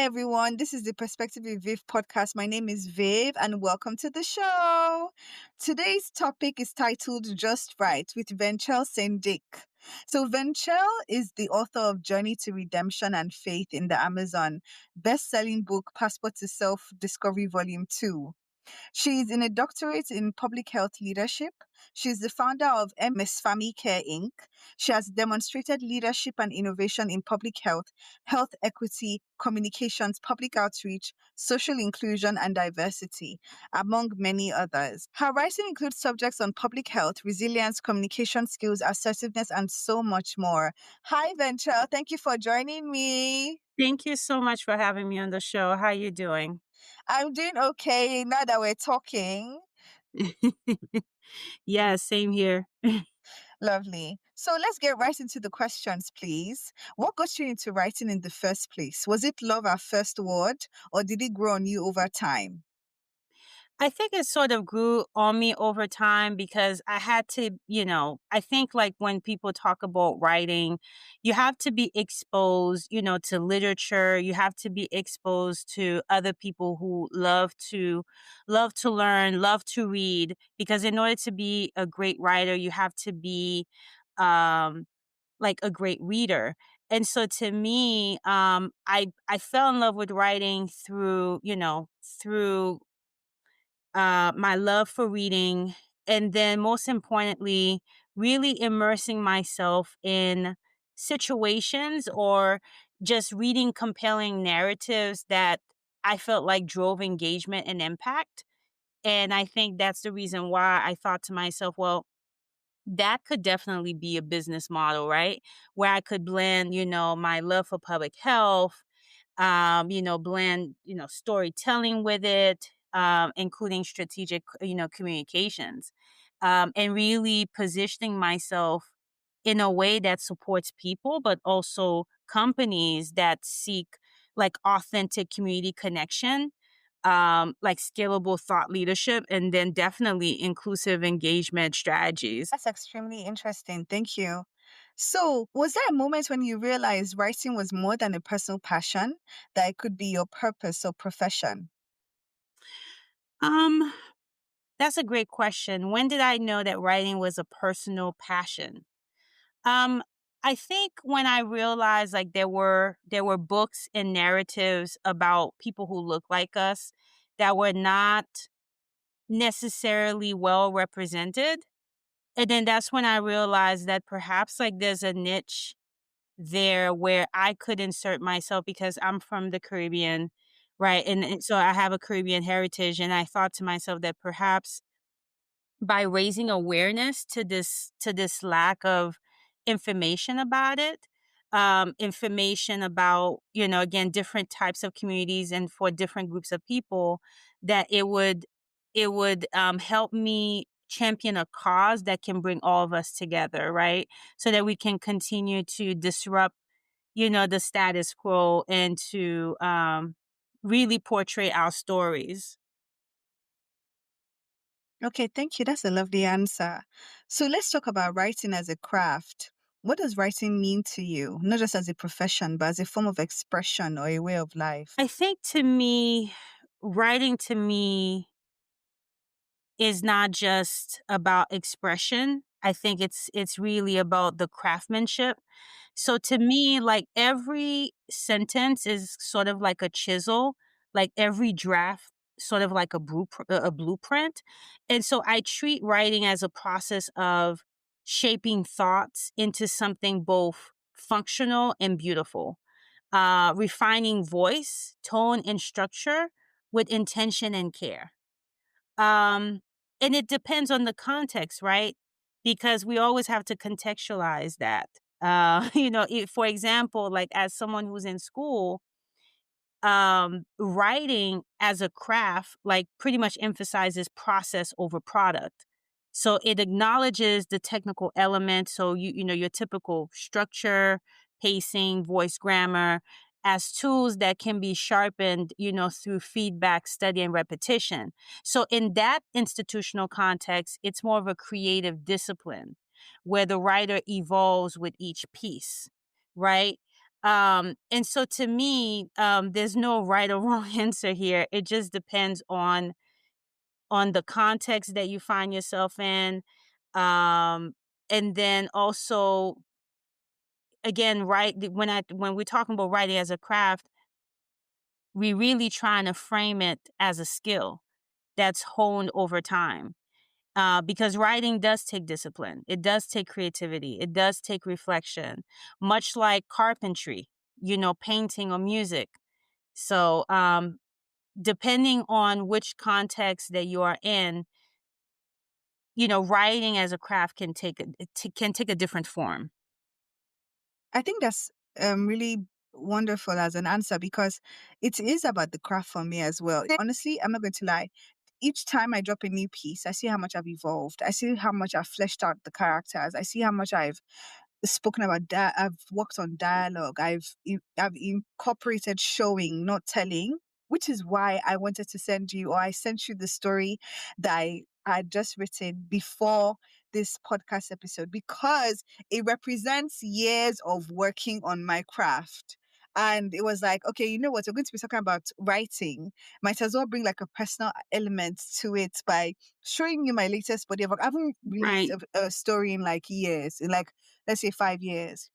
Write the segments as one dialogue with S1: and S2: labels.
S1: everyone. This is the Perspective with Viv podcast. My name is Viv, and welcome to the show. Today's topic is titled Just Right with Venchele Saint-Dic. So, Venchele is the author of Journey to Redemption and Faith in the Amazon best-selling book Passport to Self-Discovery Volume 2. She is in a doctorate in public health leadership. She is the founder of MS Family Care Inc. She has demonstrated leadership and innovation in public health, health equity, communications, public outreach, social inclusion, and diversity, among many others. Her writing includes subjects on public health, resilience, communication skills, assertiveness, and so much more. Hi, Venture. Thank you for joining me.
S2: Thank you so much for having me on the show. How you doing?
S1: I'm doing okay now that we're talking.
S2: Yeah, same here.
S1: Lovely. So let's get right into the questions, please. What got you into writing in the first place? Was it love at first word, or did it grow on you over time?
S2: I think it sort of grew on me over time because I had to, I think like when people talk about writing, you have to be exposed, to literature. You have to be exposed to other people who love to learn, love to read, because in order to be a great writer, you have to be um like a great reader. And so to me, I fell in love with writing through my love for reading, and then most importantly, really immersing myself in situations or just reading compelling narratives that I felt like drove engagement and impact. And I think that's the reason why I thought to myself, well, that could definitely be a business model, right? Where I could blend, my love for public health, blend, storytelling with it, including strategic, communications, and really positioning myself in a way that supports people, but also companies that seek like authentic community connection, like scalable thought leadership, and then definitely inclusive engagement strategies.
S1: That's extremely interesting. Thank you. So, was there a moment when you realized writing was more than a personal passion, that it could be your purpose or profession?
S2: Um, that's a great question. When did I know that writing was a personal passion? Um, I think when I realized like there were books and narratives about people who look like us that were not necessarily well represented. And then that's when I realized that perhaps like there's a niche there where I could insert myself because I'm from the Caribbean, right? And so I have a Caribbean heritage. And I thought to myself that perhaps by raising awareness to this lack of information about it, information about, again, different types of communities and for different groups of people, that it would help me champion a cause that can bring all of us together, right? So that we can continue to disrupt, the status quo, and to really portray our stories.
S1: Okay, thank you. That's a lovely answer. So, let's talk about writing as a craft. What does writing mean to you? Not just as a profession, but as a form of expression or a way of life?
S2: I think to me, writing to me is not just about expression. I think it's really about the craftsmanship. So to me, like every sentence is sort of like a chisel, like every draft sort of like a blueprint. And so I treat writing as a process of shaping thoughts into something both functional and beautiful. Refining voice, tone, and structure with intention and care. Um, and it depends on the context, right? Because we always have to contextualize that. If, for example, like as someone who's in school, writing as a craft, like pretty much emphasizes process over product. So it acknowledges the technical elements. So your typical structure, pacing, voice grammar as tools that can be sharpened, through feedback, study, and repetition. So in that institutional context, it's more of a creative discipline where the writer evolves with each piece, right? And so to me, there's no right or wrong answer here. It just depends on the context that you find yourself in. Um, and then also, again, when we're talking about writing as a craft, we really trying to frame it as a skill that's honed over time. Because writing does take discipline. It does take creativity. It does take reflection, much like carpentry, painting or music. So, depending on which context that you are in, writing as a craft can take a different form.
S1: I think that's really wonderful as an answer because it is about the craft for me as well. Honestly, I'm not going to lie. Each time I drop a new piece, I see how much I've evolved. I see how much I've fleshed out the characters. I see how much I've spoken about that. I've worked on dialogue. I've incorporated showing, not telling, which is why I wanted to send you, or I sent you the story that I had just written before this podcast episode because it represents years of working on my craft. And it was like, okay, you know what? We're going to be talking about writing. Might as well bring like a personal element to it by showing you my latest body of work. I haven't released
S2: Right.
S1: a story in like years, in like let's say 5 years.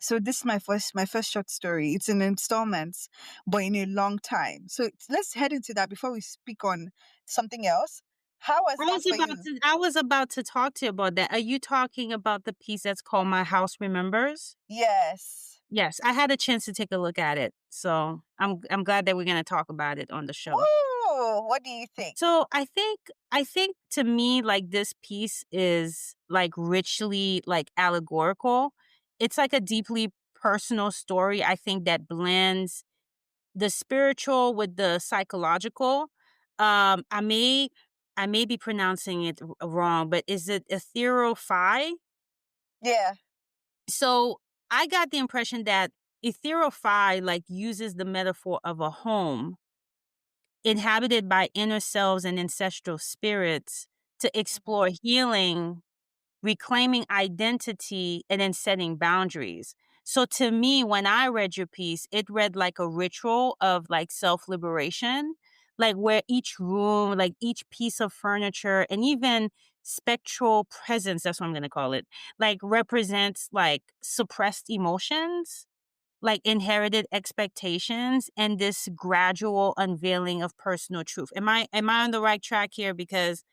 S1: So this is my first short story. It's in installments, but in a long time. So let's head into that before we speak on something else. How was that for you?
S2: I was about to talk to you about that. Are you talking about the piece that's called My House Remembers?
S1: Yes.
S2: Yes, I had a chance to take a look at it. So I'm glad that we're gonna talk about it on the show.
S1: Woo! What do you think?
S2: So I think to me, like, this piece is like richly like allegorical. It's like a deeply personal story, I think, that blends the spiritual with the psychological. Um, I may I may be pronouncing it wrong, but is it ethereal phi?
S1: Yeah.
S2: So I got the impression that ethereal phi like uses the metaphor of a home inhabited by inner selves and ancestral spirits to explore
S1: Mhm.
S2: healing, reclaiming identity, and then setting boundaries. So to me, when I read your piece, it read like a ritual of like self liberation, like where each room, like each piece of furniture, and even spectral presence, that's what I'm going to call it, like represents like suppressed emotions, like inherited expectations, and this gradual unveiling of personal truth. Am I on the right track here? Because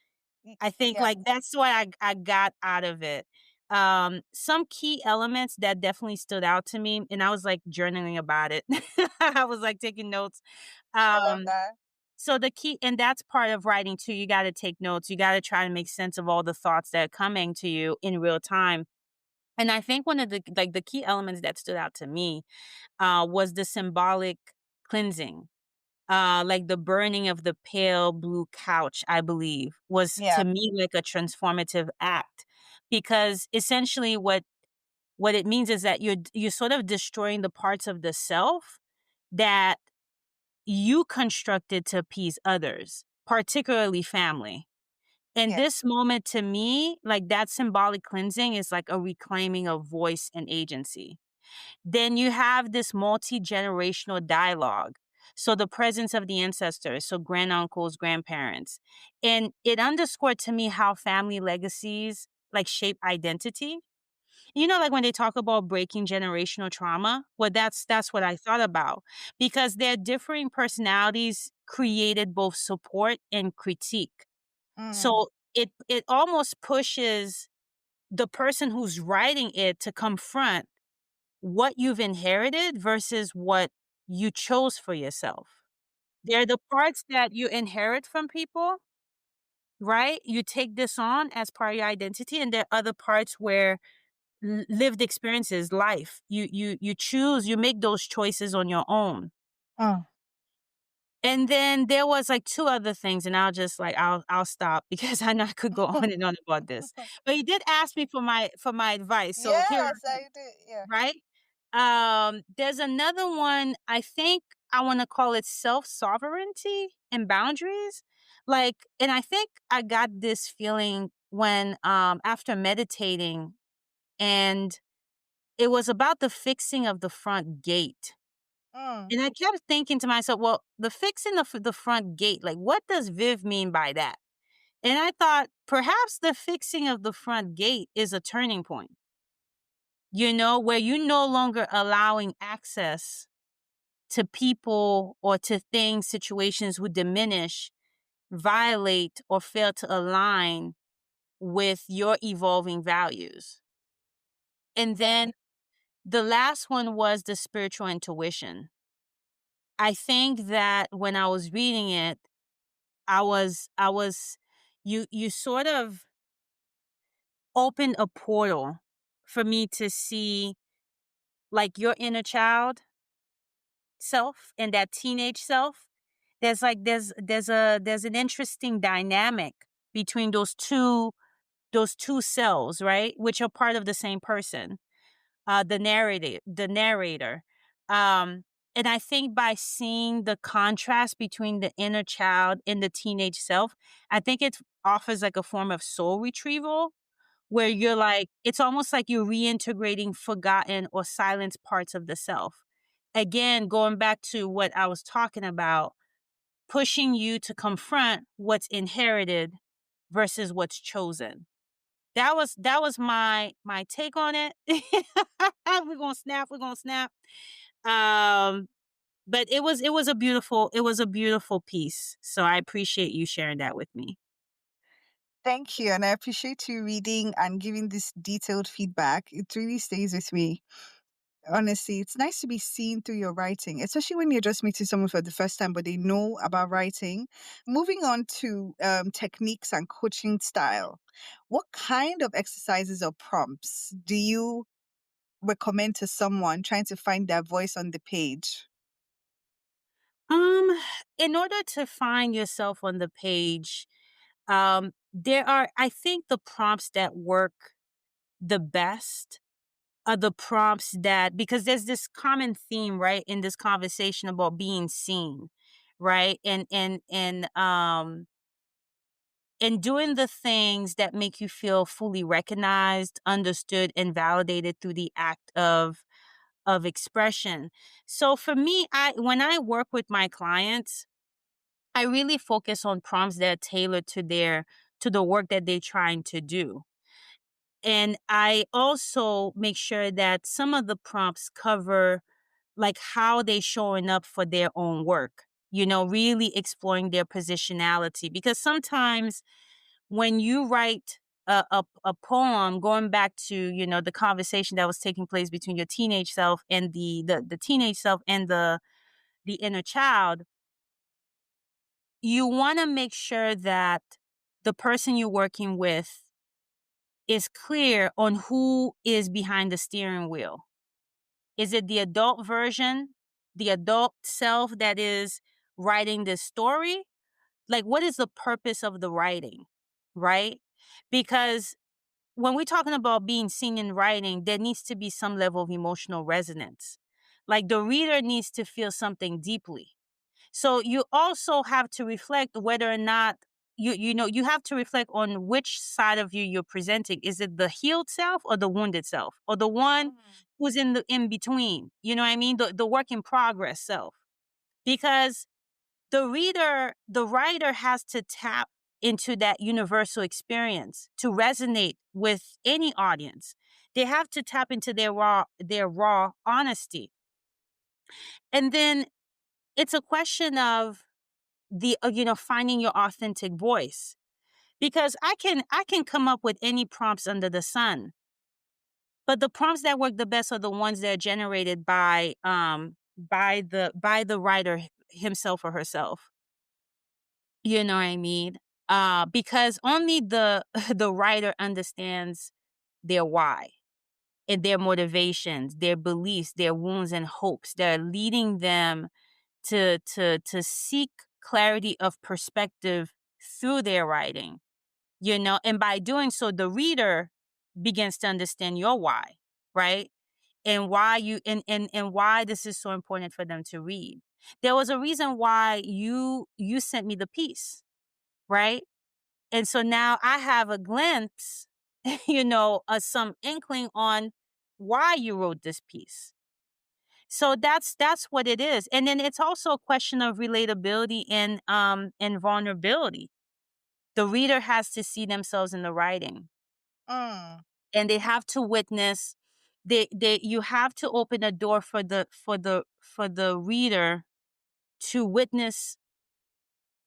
S2: I think,
S1: Yeah.
S2: like, that's what I got out of it. Some key elements that definitely stood out to me, and I was, like, journaling about it. I was, like, taking notes.
S1: I love
S2: Um,
S1: that.
S2: so the key and that's part of writing too, you gotta take notes, you gotta try to make sense of all the thoughts that are coming to you in real time, and I think one of the key elements that stood out to me, was the symbolic cleansing. Like the burning of the pale blue couch, I believe, was
S1: Yeah.
S2: to me like a transformative act because essentially what it means is that you're sort of destroying the parts of the self that you constructed to appease others, particularly family. And
S1: Yeah.
S2: this moment to me, like that symbolic cleansing is like a reclaiming of voice and agency. Then you have this multi-generational dialogue. So the presence of the ancestors, so granduncles, grandparents. And it underscored to me how family legacies like shape identity. Like when they talk about breaking generational trauma, well that's what I thought about because their differing personalities created both support and critique.
S1: Mm.
S2: So it almost pushes the person who's writing it to confront what you've inherited versus what you chose for yourself. They're the parts that you inherit from people, right? You take this on as part of your identity, and there are other parts where lived experiences, life. You choose, you make those choices on your own.
S1: Oh.
S2: And then there was like two other things, and I'll stop because I know I could go on and on about this. But you did ask me for my advice, so here
S1: Yes, I do. Yeah.
S2: right? There's another one, I think I wanna call it self-sovereignty and boundaries. Like and I think I got this feeling when, after meditating and it was about the fixing of the front gate.
S1: Mm.
S2: And I kept thinking to myself, well, the fixing of the front gate, like what does Viv mean by that? And I thought perhaps the fixing of the front gate is a turning point, where you're no longer allowing access to people or to things, situations who diminish, violate, or fail to align with your evolving values. And then the last one was the spiritual intuition. I think that when I was reading it, you sort of opened a portal for me to see like your inner child self and that teenage self. There's an interesting dynamic between those two selves, right? Which are part of the same person. The narrator. Um, and I think by seeing the contrast between the inner child and the teenage self, I think it offers like a form of soul retrieval where you're like, it's almost like you're reintegrating forgotten or silenced parts of the self. Again, going back to what I was talking about, pushing you to confront what's inherited versus what's chosen. That was my take on it. We're gonna snap. We're gonna snap. Um, but it was a beautiful piece. So I appreciate you sharing that with me.
S1: Thank you. And I appreciate you reading and giving this detailed feedback. It really stays with me. Honestly, it's nice to be seen through your writing, especially when you're just meeting someone for the first time, but they know about writing. Moving on to techniques and coaching style. What kind of exercises or prompts do you recommend to someone trying to find their voice on the page?
S2: Um, in order to find yourself on the page, there are I think the prompts that work the best are the prompts that because there's this common theme, right, in this conversation about being seen, right? And doing the things that make you feel fully recognized, understood, and validated through the act of expression. So for me, I when I work with my clients, I really focus on prompts that are tailored to the work that they're trying to do. And I also make sure that some of the prompts cover like how they showing up for their own work, really exploring their positionality. Because sometimes when you write a poem, going back to, the conversation that was taking place between your teenage self and the teenage self and the inner child, you want to make sure that the person you're working with is clear on who is behind the steering wheel. Is it the adult version, the adult self that is writing this story? Like, what is the purpose of the writing, right? Because when we're talking about being seen in writing, there needs to be some level of emotional resonance. Like, the reader needs to feel something deeply. So you also have to reflect whether or not you have to reflect on which side of you you're presenting. Is it the healed self or the wounded self or the one who's in the in between? You know what I mean? The work in progress self. Because the writer has to tap into that universal experience to resonate with any audience. They have to tap into their raw honesty. And then it's a question of finding your authentic voice, because I can come up with any prompts under the sun, but the prompts that work the best are the ones that are generated by the writer himself or herself. You know what I mean? Because only the the writer understands their why and their motivations, their beliefs, their wounds and hopes that are leading them to seek clarity of perspective through their writing. And by doing so, the reader begins to understand your why, right? And why and why this is so important for them to read. There was a reason why you sent me the piece, right? And so now I have a glimpse, some inkling on why you wrote this piece. So that's what it is. And then it's also a question of relatability and vulnerability. The reader has to see themselves in the writing,
S1: Mm.
S2: and they have to witness. They you have to open a door for the reader to witness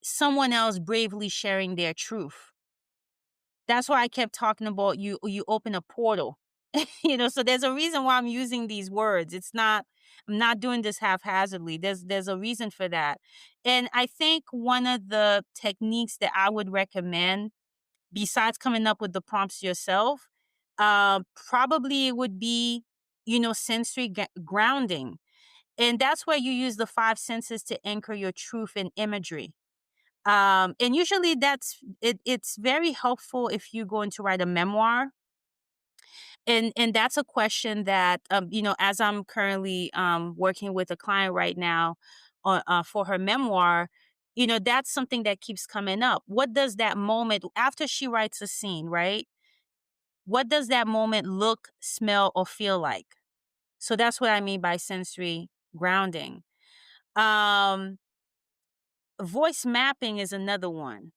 S2: someone else bravely sharing their truth. That's why I kept talking about you open a portal. So there's a reason why I'm using these words. I'm not doing this haphazardly. There's a reason for that. And I think one of the techniques that I would recommend, besides coming up with the prompts yourself, probably it would be, sensory grounding. And that's where you use the five senses to anchor your truth in imagery. And usually it's very helpful if you're going to write a memoir. And that's a question that, as I'm currently working with a client right now for her memoir, that's something that keeps coming up. What does that moment, after she writes a scene, right? What does that moment look, smell, or feel like? So that's what I mean by sensory grounding. Um, Voice mapping is another one,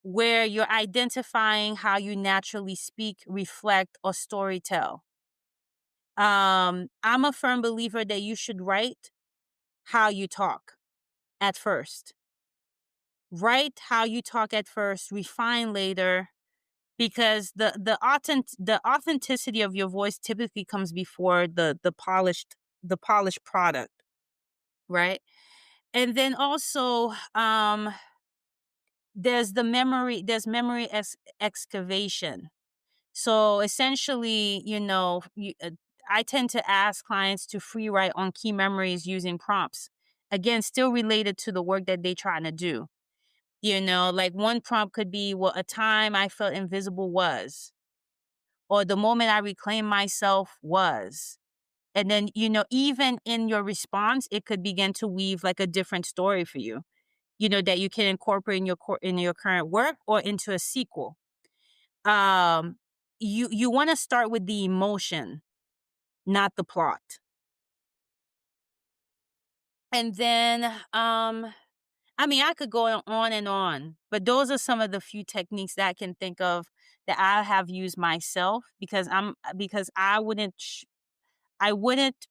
S2: where you're identifying how you naturally speak, reflect, or storytell. I'm a firm believer that you should write how you talk at first. Write how you talk at first, refine later, because the authenticity of your voice typically comes before the polished product, right? And then also, there's memory excavation. So essentially, I tend to ask clients to free write on key memories using prompts. Again, still related to the work that they're trying to do. Like one prompt could be, well, a time I felt invisible was, or the moment I reclaimed myself was. And then, even in your response, it could begin to weave like a different story for you, that you can incorporate in your current work or into a sequel. Um, you want to start with the emotion, not the plot. And then, I mean, I could go on and on, but those are some of the few techniques that I can think of that I have used myself, because I wouldn't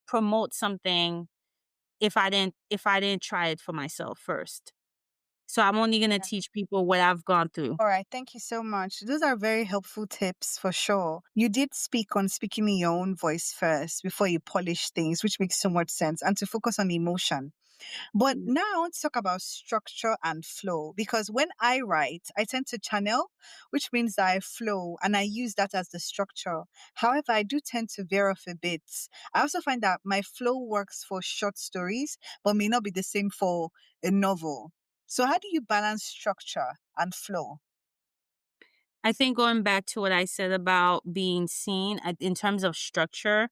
S2: promote something if I didn't try it for myself first. So I'm only gonna teach people what I've gone through.
S1: All right, thank you so much. Those are very helpful tips for sure. You did speak on speaking in your own voice first before you polish things, which makes so much sense, and to focus on emotion. But
S2: Mm.
S1: now I want to talk about structure and flow, because when I write, I tend to channel, which means that I flow and I use that as the structure. However, I do tend to veer off a bit. I also find that my flow works for short stories, but may not be the same for a novel. So, how do you balance structure and flow?
S2: I think going back to what I said about being seen, in terms of structure,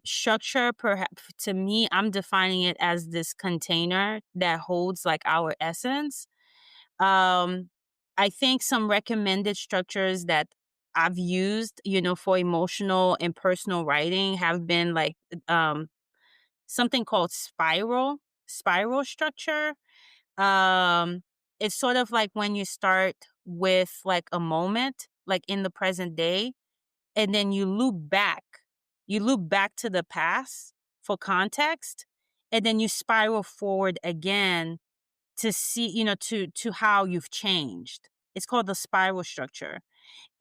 S2: structure, perhaps to me, I'm defining it as this container that holds like our essence. Um, I think some recommended structures that I've used, for emotional and personal writing have been like, um, something called spiral structure. Um, it's sort of like when you start with like a moment, like in the present day, and then you loop back. You loop back to the past for context, and then you spiral forward again to see, to how you've changed. It's called the spiral structure.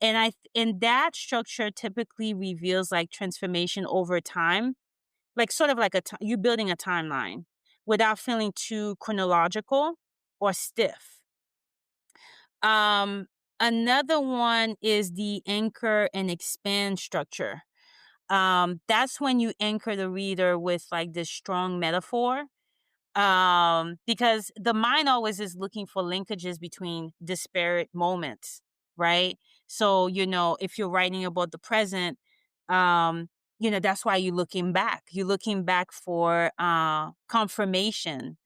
S2: And that structure typically reveals like transformation over time, like sort of like you building a timeline without feeling too chronological or stiff. Um, Another one is the anchor and expand structure. That's when you anchor the reader with like this strong metaphor. Because the mind always is looking for linkages between disparate moments, right? So, if you're writing about the present, um, that's why you're looking back. You're looking back for confirmation.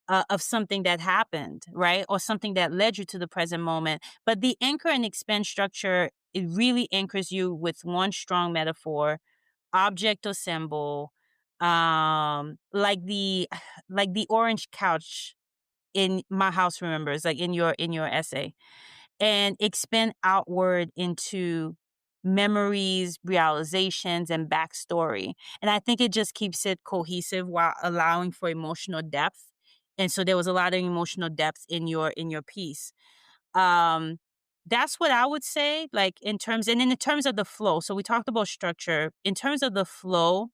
S2: of something that happened, right? Or something that led you to the present moment. But the anchor and expand structure, it really anchors you with one strong metaphor, object or symbol, like the like the orange couch in My House Remembers, like in your essay, and expand outward into memories, realizations, and backstory. And I think it just keeps it cohesive while allowing for emotional depth. And so there was a lot of emotional depth in your piece. Um, that's what I would say, like in terms, and in terms of the flow. So we talked about structure. In terms of the flow,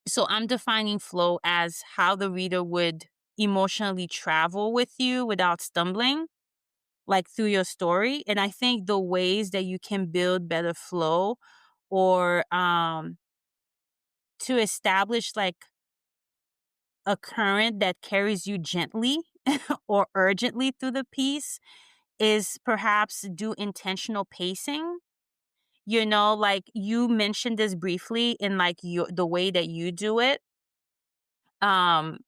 S2: so I'm defining flow as how the reader would emotionally travel with you without stumbling, like through your story. And I think the ways that you can build better flow, or to establish like a current that carries you gently or urgently through the piece, is perhaps do intentional pacing. You know, like you mentioned this briefly in like the way that you do it. Um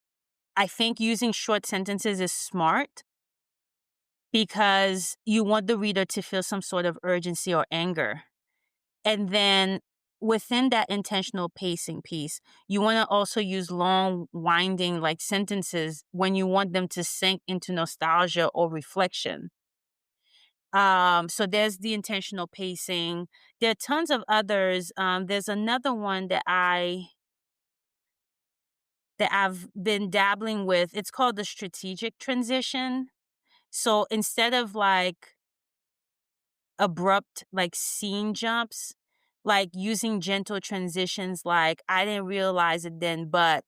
S2: I think using short sentences is smart because you want the reader to feel some sort of urgency or anger. And then within that intentional pacing piece, you want to also use long, winding like sentences when you want them to sink into nostalgia or reflection. So there's the intentional pacing. There are tons of others. There's another one that I've been dabbling with. It's called the strategic transition. So instead of like abrupt like scene jumps, like using gentle transitions, like I didn't realize it then, but,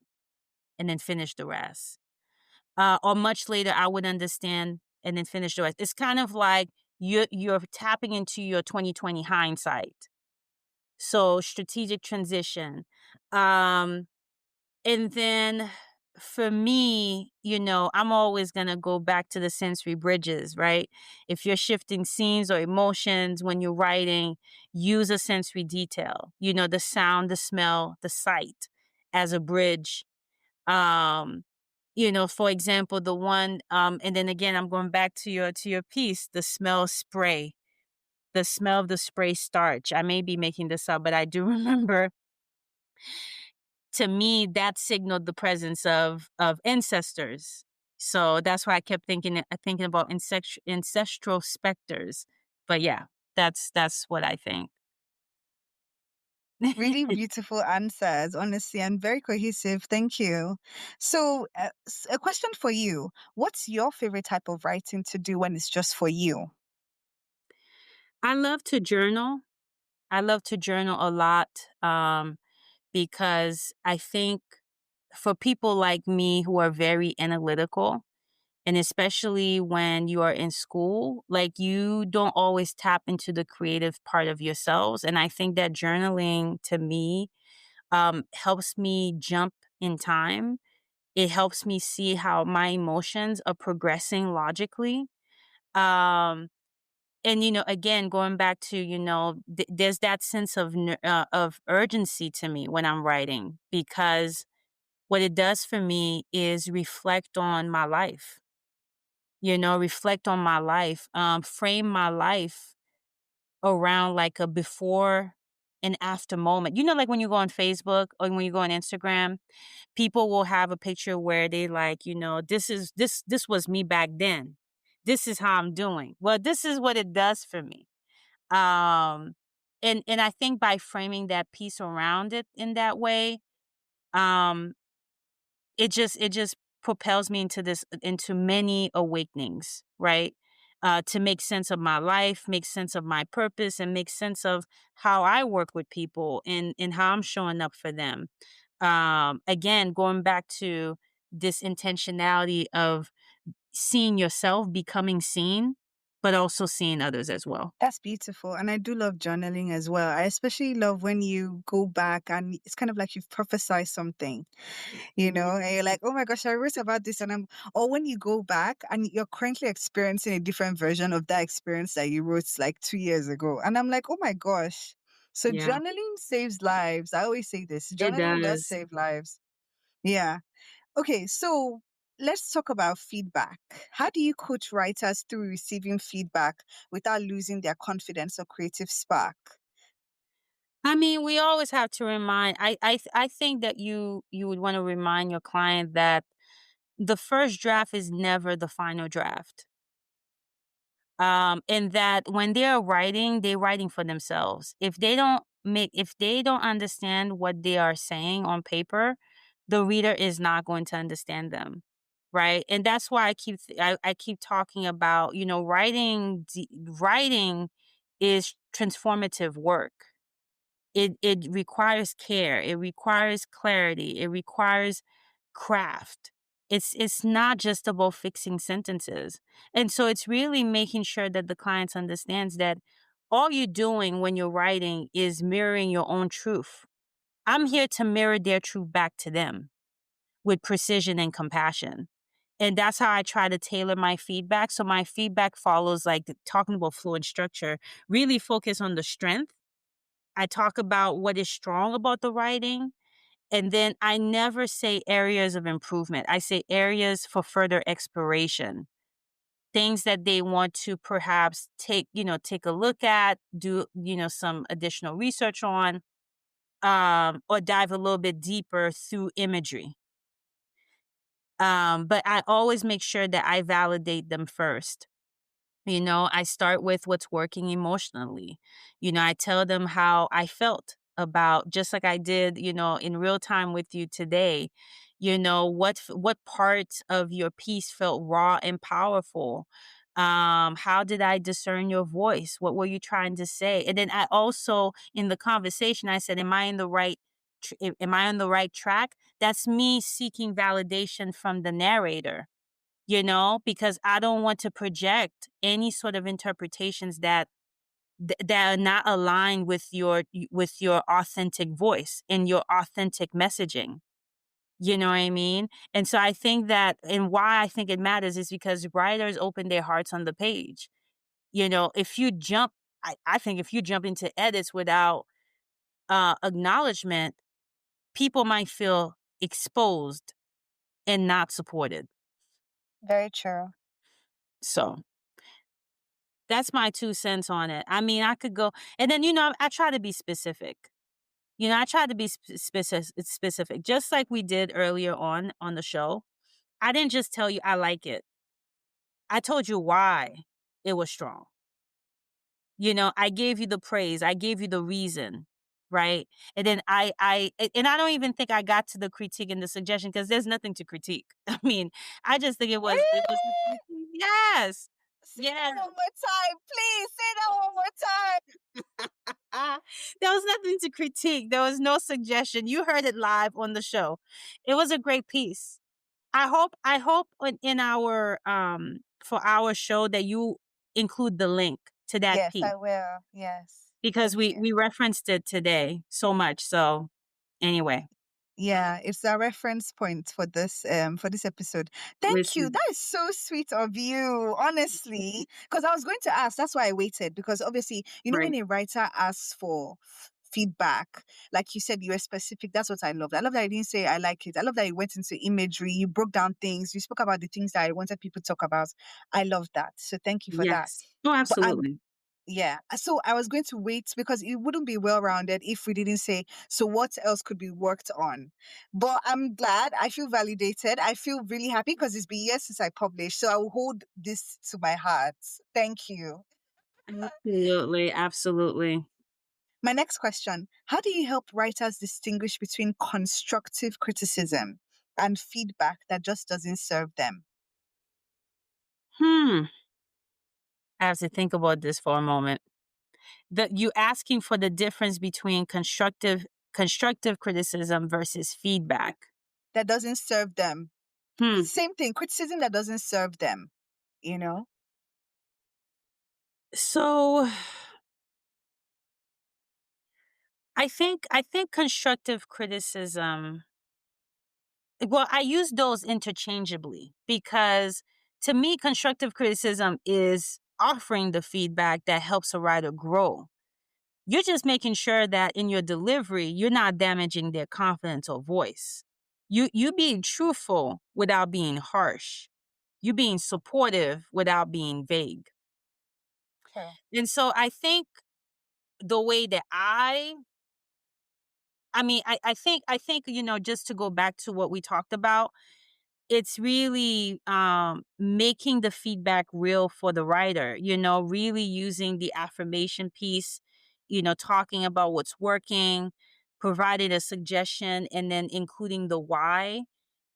S2: and then finish the rest. Or much later I would understand and then finish the rest. It's kind of like you're tapping into your 2020 hindsight. So strategic transition. Um And then for me, you know, I'm always going to go back to the sensory bridges, right? If you're shifting scenes or emotions when you're writing, use a sensory detail, you know, the sound, the smell, the sight as a bridge. Um, you know, for example, the one, and then again, I'm going back to your piece, the smell spray, the smell of the spray starch. I may be making this up, but I do remember, to me, that signaled the presence of ancestors. So that's why I kept thinking about ancestral specters. But yeah, that's what I think.
S1: Really beautiful answers, honestly, and very cohesive. Thank you. So, a question for you. What's your favorite type of writing to do when it's just for you?
S2: I love to journal. I love to journal a lot, because I think for people like me who are very analytical, and especially when you are in school, like you don't always tap into the creative part of yourselves. And I think that journaling to me, helps me jump in time. It helps me see how my emotions are progressing logically. Um, and you know, again, going back to, you know, there's that sense of urgency to me when I'm writing, because what it does for me is reflect on my life. You know, reflect on my life, frame my life around like a before and after moment. You know, like when you go on Facebook or when you go on Instagram, people will have a picture where they like, you know, this was me back then. This is how I'm doing. Well, this is what it does for me. Um and I think by framing that piece around it in that way, um it just propels me into many awakenings, right? To make sense of my life, make sense of my purpose, and make sense of how I work with people and how I'm showing up for them. Again, going back to this intentionality of seeing yourself, becoming seen, but also seeing others as well.
S1: That's beautiful. And I do love journaling as well. I especially love when you go back and it's kind of like you've prophesied something, and you're like, oh my gosh, I wrote about this. Or when you go back and you're currently experiencing a different version of that experience that you wrote like 2 years ago. And I'm like, oh my gosh. So
S2: Yeah,
S1: journaling saves lives. I always say this,
S2: it
S1: journaling does
S2: does.
S1: save lives. Yeah. Okay. So let's talk about feedback. How do you coach writers through receiving feedback without losing their confidence or creative spark?
S2: I mean, we always have to remind. I think that you would want to remind your client that the first draft is never the final draft. And that when they're writing for themselves. If they don't understand what they are saying on paper, the reader is not going to understand them. Right. And that's why I keep talking about, writing is transformative work. It requires care, it requires clarity, it requires craft. It's not just about fixing sentences. And so it's really making sure that the client understands that all you're doing when you're writing is mirroring your own truth. I'm here to mirror their truth back to them with precision and compassion. And that's how I try to tailor my feedback. So my feedback follows like talking about flow and structure, really focus on the strength. I talk about what is strong about the writing, and then I never say areas of improvement. I say areas for further exploration, things that they want to perhaps take a look at, do, some additional research on, or dive a little bit deeper through imagery. But I always make sure that I validate them first. I start with what's working emotionally. I tell them how I felt about, just like I did, in real time with you today. What parts of your piece felt raw and powerful? How did I discern your voice? What were you trying to say? And then I also, in the conversation, I said, am I on the right track? That's me seeking validation from the narrator, because I don't want to project any sort of interpretations that are not aligned with your authentic voice and your authentic messaging. You know what I mean? And so I think that, and why I think it matters is because writers open their hearts on the page. If you jump, I think if you jump into edits without acknowledgement, people might feel exposed and not supported.
S1: Very true.
S2: So that's my 2 cents on it. I mean, I could go, and then, I try to be specific. I try to be specific, just like we did earlier on the show. I didn't just tell you I like it. I told you why it was strong. I gave you the praise. I gave you the reason, right? And then and I don't even think I got to the critique and the suggestion because there's nothing to critique. I mean, I just think it was yes.
S1: Say
S2: Yes.
S1: that one more time, please. Say that one more time.
S2: Ah, there was nothing to critique. There was no suggestion. You heard it live on the show. It was a great piece. I hope in our for our show that you include the link to that
S1: Yes,
S2: piece
S1: I will. Yes.
S2: because
S1: Thank
S2: we
S1: you.
S2: we referenced it today so much. So anyway,
S1: Yeah, it's a reference point for this episode. Thank you.
S2: listen.
S1: That is so sweet of you, honestly. Because I was going to ask, that's why I waited. Because obviously,
S2: Right.
S1: when a writer asks for feedback, like you said, you were specific. That's what I loved. I love that you didn't say I like it. I love that you went into imagery, you broke down things, you spoke about the things that I wanted people to talk about. I love that. So thank you for that.
S2: Yes. Oh,
S1: But
S2: absolutely.
S1: yeah. So I was going to wait because it wouldn't be well rounded if we didn't say, so what else could be worked on? But I'm glad. I feel validated. I feel really happy because it's been years since I published. So I will hold this to my heart. Thank you.
S2: Absolutely. Absolutely.
S1: My next question: how do you help writers distinguish between constructive criticism and feedback that just doesn't serve them?
S2: Hmm. I have to think about this for a moment. You asking for the difference between constructive criticism versus feedback.
S1: That doesn't serve them.
S2: Hmm.
S1: Same thing, criticism that doesn't serve them, you know?
S2: So I think constructive criticism, well, I use those interchangeably because to me constructive criticism is offering the feedback that helps a writer grow. You're just making sure that in your delivery you're not damaging their confidence or voice. You being truthful without being harsh. You being supportive without being vague.
S1: Okay.
S2: And so I think the way that I think, just to go back to what we talked about, it's really making the feedback real for the writer, really using the affirmation piece, talking about what's working, providing a suggestion, and then including the why.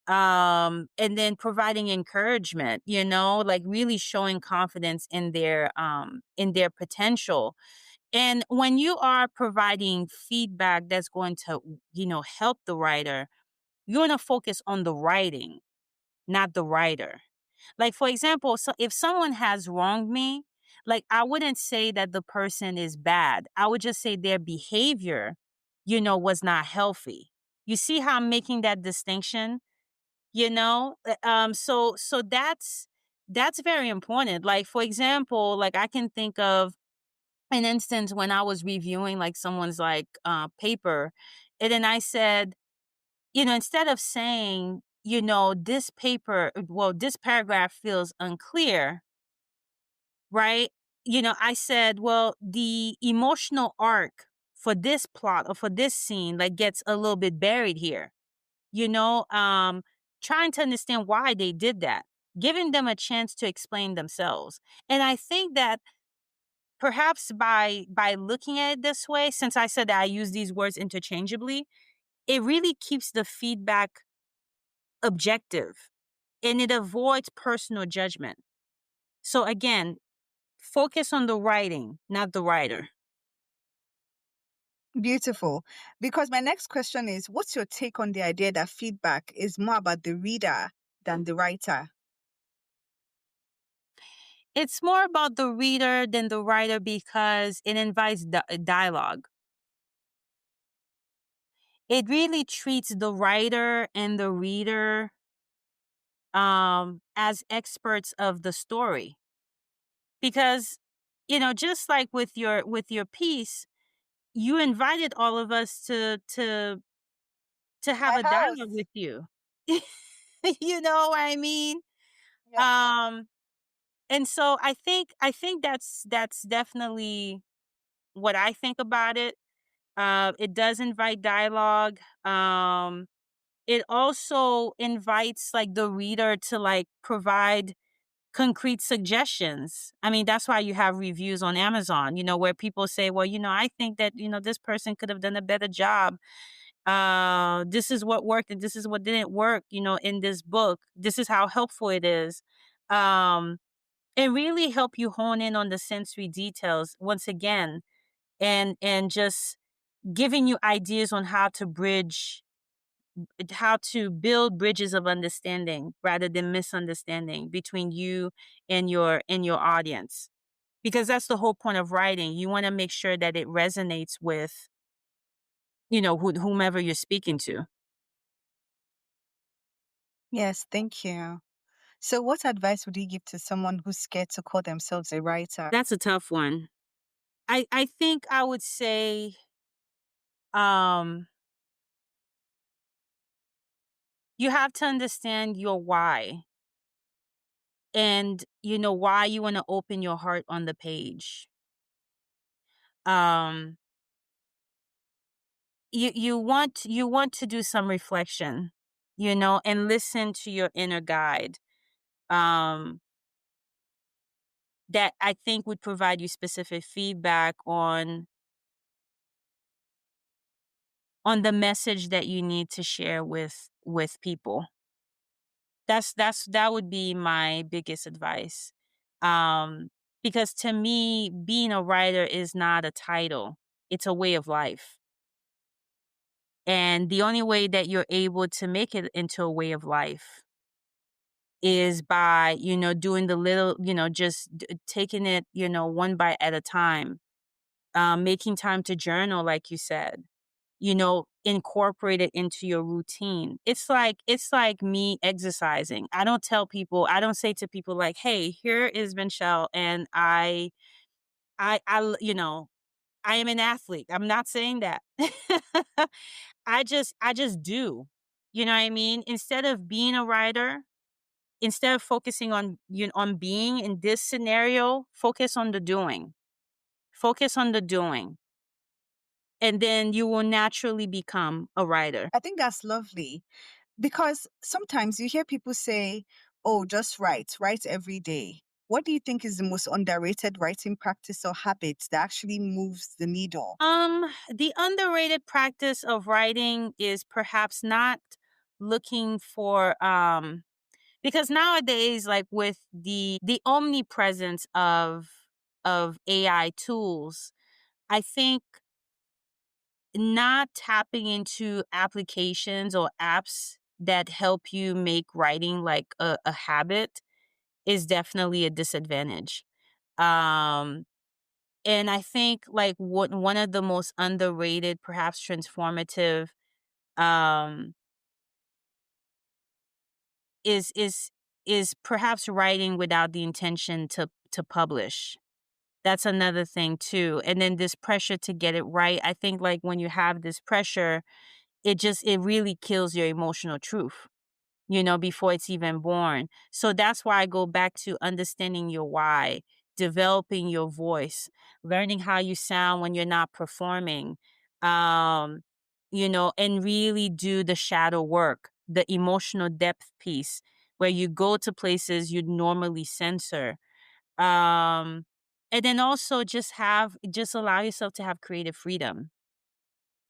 S2: And then providing encouragement, like really showing confidence in their potential. And when you are providing feedback that's going to, help the writer, you're going to focus on the writing, not the writer. Like, for example, so if someone has wronged me, like, I wouldn't say that the person is bad. I would just say their behavior, was not healthy. You see how I'm making that distinction? So that's very important. Like, for example, like, I can think of an instance when I was reviewing like someone's like paper, and then I said, instead of saying, this paragraph feels unclear, right? I said, well, the emotional arc for this plot or for this scene like gets a little bit buried here, you know, um, trying to understand why they did that, giving them a chance to explain themselves. And I think that perhaps by looking at it this way, since I said that I use these words interchangeably, it really keeps the feedback objective and it avoids personal judgment. So again, focus on the writing, not the writer.
S1: Beautiful. Because my next question is, what's your take on the idea that feedback is more about the reader than the writer?
S2: It's more about the reader than the writer because it invites dialogue. It really treats the writer and the reader as experts of the story. Because, just like with your piece, you invited all of us to have
S1: I
S2: a
S1: have.
S2: dialogue with you. You know what I mean?
S1: Yeah.
S2: Um, and so I think that's definitely what I think about it. It does invite dialogue. It also invites like the reader to like provide concrete suggestions. I mean, that's why you have reviews on Amazon, where people say, well, I think that, this person could have done a better job. This is what worked and this is what didn't work, in this book. This is how helpful it is. Um, and really help you hone in on the sensory details once again, and just giving you ideas on how to build bridges of understanding rather than misunderstanding between you and your audience, because that's the whole point of writing. You want to make sure that it resonates with whomever you're speaking to.
S1: Yes, thank you. So, what advice would you give to someone who's scared to call themselves a writer?
S2: That's a tough one. I think I would say, um you have to understand your why, and why you want to open your heart on the page. um you want to do some reflection, and listen to your inner guide, um that I think would provide you specific feedback on the message that you need to share with people. That would be my biggest advice. um because to me, being a writer is not a title, it's a way of life. And the only way that you're able to make it into a way of life is by, doing the little, just taking it, one bite at a time, making time to journal, like you said, incorporate it into your routine. It's like me exercising. I don't say to people like, hey, here is Venchelle, and I am an athlete. I'm not saying that. I just do. You know what I mean? Instead of being a writer, instead of focusing on on being in this scenario, focus on the doing. Focus on the doing. And then you will naturally become a writer.
S1: I think that's lovely because sometimes you hear people say, oh, just write every day. What do you think is the most underrated writing practice or habit that actually moves the needle?
S2: The underrated practice of writing is perhaps not looking for because nowadays, like with the omnipresence of AI tools, I think not tapping into applications or apps that help you make writing like a habit is definitely a disadvantage. Um and I think like what one of the most underrated, perhaps transformative, um is is is perhaps writing without the intention to publish. That's another thing too. And then this pressure to get it right. I think like when you have this pressure, it really kills your emotional truth, before it's even born. So that's why I go back to understanding your why, developing your voice, learning how you sound when you're not performing, um, and really do the shadow work, the emotional depth piece where you go to places you'd normally censor. Um, and then also just allow yourself to have creative freedom.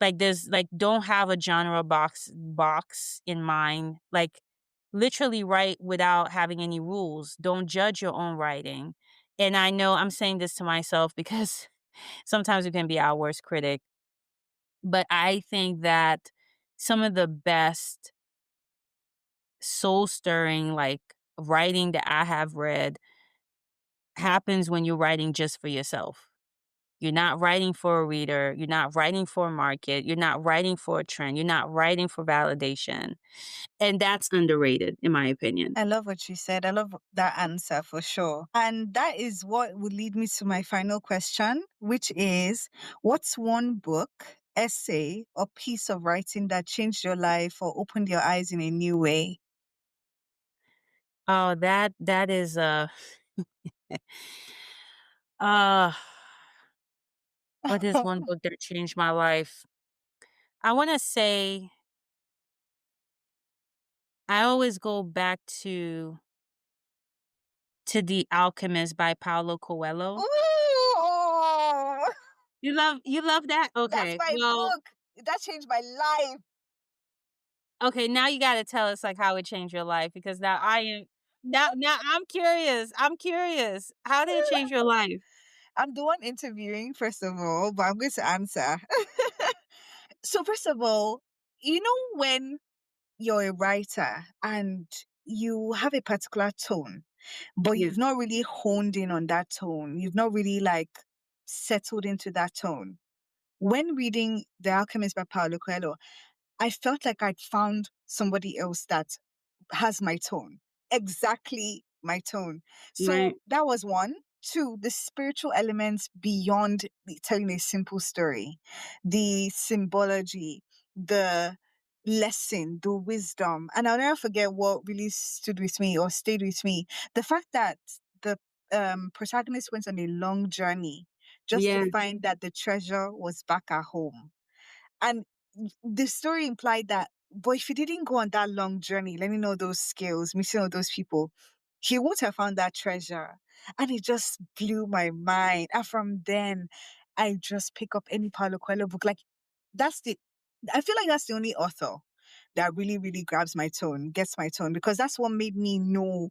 S2: Like there's like don't have a genre box in mind. Like literally write without having any rules. Don't judge your own writing. And I know I'm saying this to myself because sometimes we can be our worst critic, but I think that some of the best soul stirring like writing that I have read happens when you're writing just for yourself. You're not writing for a reader. You're not writing for a market. You're not writing for a trend. You're not writing for validation. And that's underrated, in my opinion.
S1: I love what you said. I love that answer for sure. And that is what would lead me to my final question, which is what's one book, essay, or piece of writing that changed your life or opened your eyes in a new way?
S2: Oh, that is uh what is one book that changed my life? I want to say I always go back to The Alchemist by Paulo Coelho.
S1: Ooh,
S2: You love that?
S1: that's
S2: Okay.
S1: my
S2: Well,
S1: book. That changed my life.
S2: okay, now you got to tell us like how it changed your life because now I am now I'm curious. I'm curious. How did it change your life?
S1: I'm the one interviewing, first of all, but I'm going to answer. So, first of all, when you're a writer and you have a particular tone, but
S2: Yeah.
S1: you've not really honed in on that tone, you've not really like settled into that tone. When reading The Alchemist by Paulo Coelho, I felt like I'd found somebody else that has my tone, exactly my tone. So
S2: Right.
S1: that was one. Two, the spiritual elements beyond telling a simple story, the symbology, the lesson, the wisdom. And I'll never forget what really stood with me or stayed with me. The fact that the protagonist went on a long journey just to
S2: Yeah.
S1: find that the treasure was back at home. And the story implied that, but if he didn't go on that long journey, learning all those skills, meeting all those people, he would have found that treasure. And it just blew my mind. And from then, I just pick up any Paulo Coelho book. Like, that's the, I feel like that's the only author that really, really grabs my tone, gets my tone, because that's what made me know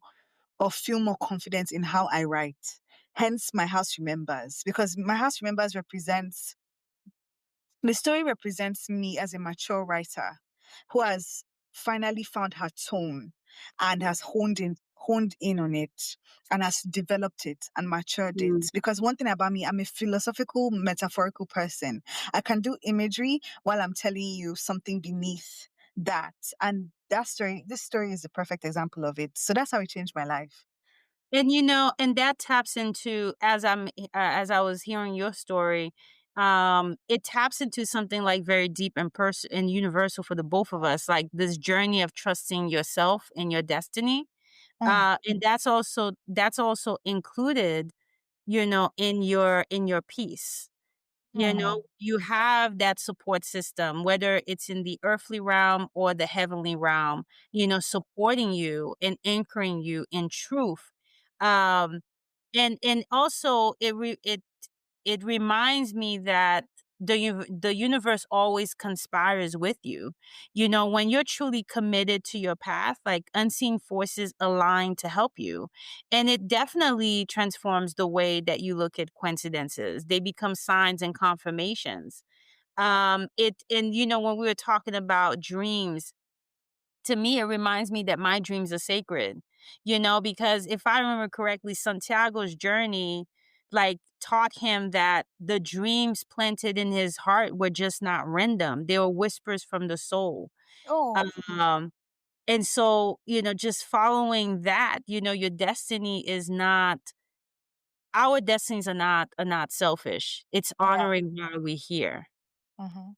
S1: or feel more confident in how I write. Hence, my house remembers, because my house remembers represents the story represents me as a mature writer who has finally found her tone and has honed in on it and has developed it and matured it.
S2: Mm.
S1: Because one thing about me, I'm a philosophical, metaphorical person. I can do imagery while I'm telling you something beneath that. And this story is the perfect example of it. So that's how it changed my life.
S2: And and that taps into as I was hearing your story, it taps into something like very deep and and universal for the both of us, like this journey of trusting yourself and your destiny.
S1: Mm,
S2: And that's also included, in your peace.
S1: mm.
S2: You have that support system, whether it's in the earthly realm or the heavenly realm, supporting you and anchoring you in truth. Um, and also it reminds me that the universe always conspires with you. When you're truly committed to your path, like unseen forces align to help you. And it definitely transforms the way that you look at coincidences. They become signs and confirmations. It and when we were talking about dreams, to me, it reminds me that my dreams are sacred, because if I remember correctly, Santiago's journey, like, taught him that the dreams planted in his heart were just not random. They were whispers from the soul.
S1: Oh,
S2: Um, and so, just following that, your destiny is not, our destinies are not selfish. It's
S1: yeah.
S2: honoring why we're here,
S1: Hmm.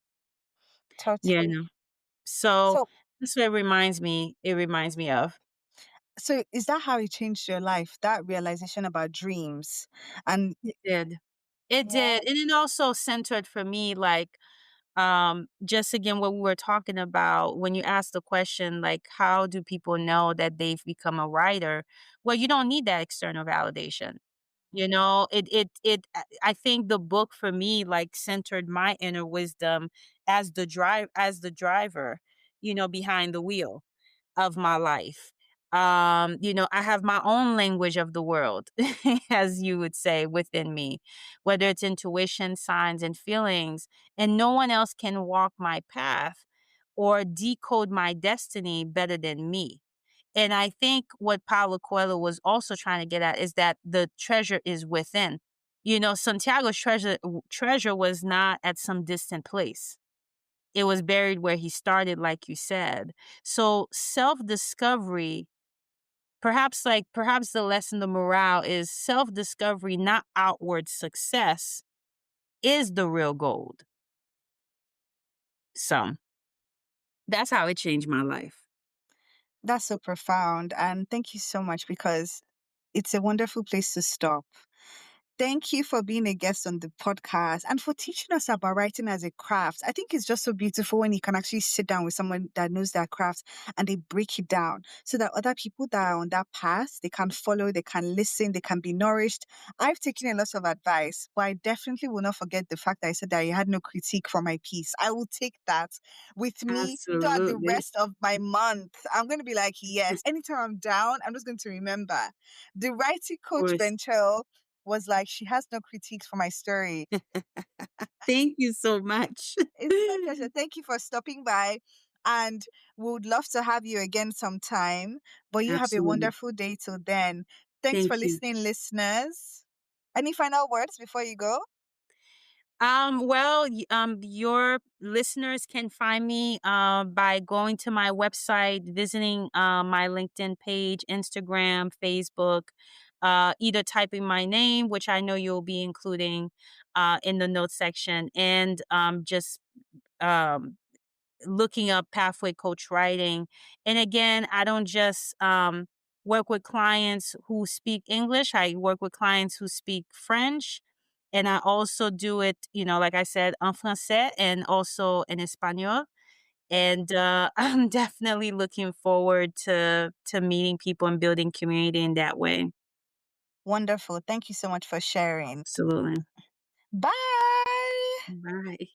S2: you
S1: Totally.
S2: know? So
S1: So,
S2: that's what it reminds me of.
S1: so is that how it changed your life? That realization about dreams, and
S2: It did. It
S1: yeah.
S2: did, and it also centered for me, like, just again, what we were talking about when you asked the question, like, how do people know that they've become a writer? Well, you don't need that external validation. I think the book for me, like, centered my inner wisdom as the driver, behind the wheel of my life. I have my own language of the world, as you would say, within me, whether it's intuition, signs, and feelings, and no one else can walk my path or decode my destiny better than me. And I think what Paulo Coelho was also trying to get at is that the treasure is within. Santiago's treasure was not at some distant place. It was buried where he started, like you said. So self-discovery, perhaps the lesson, the morale is self-discovery, not outward success, is the real gold. So that's how it changed my life.
S1: That's so profound. And thank you so much because it's a wonderful place to stop. Thank you for being a guest on the podcast and for teaching us about writing as a craft. I think it's just so beautiful when you can actually sit down with someone that knows their craft and they break it down so that other people that are on that path, they can follow, they can listen, they can be nourished. I've taken a lot of advice, but I definitely will not forget the fact that I said that you had no critique for my piece. I will take that with me throughout the
S2: Absolutely.
S1: rest of my month. I'm going to be like, yes, anytime I'm down, I'm just going to remember. The writing
S2: Of
S1: coach,
S2: course.
S1: Venchel, was like, she has no critiques for my story.
S2: Thank you so much.
S1: It's my pleasure. Thank you for stopping by. And we would love to have you again sometime. But you have a
S2: Absolutely.
S1: wonderful day till then. Thanks for
S2: Thank you.
S1: listening, listeners. Any final words before you go?
S2: Well, your listeners can find me by going to my website, visiting my LinkedIn page, Instagram, Facebook, either typing my name, which I know you'll be including in the notes section, and just um, looking up Pathway Coach Writing. And again, I don't just work with clients who speak English, I work with clients who speak French. And I also do it, like I said, en français and also in Espanol. And I'm definitely looking forward to meeting people and building community in that way.
S1: Wonderful. Thank you so much for sharing.
S2: Absolutely.
S1: Bye.
S2: Bye.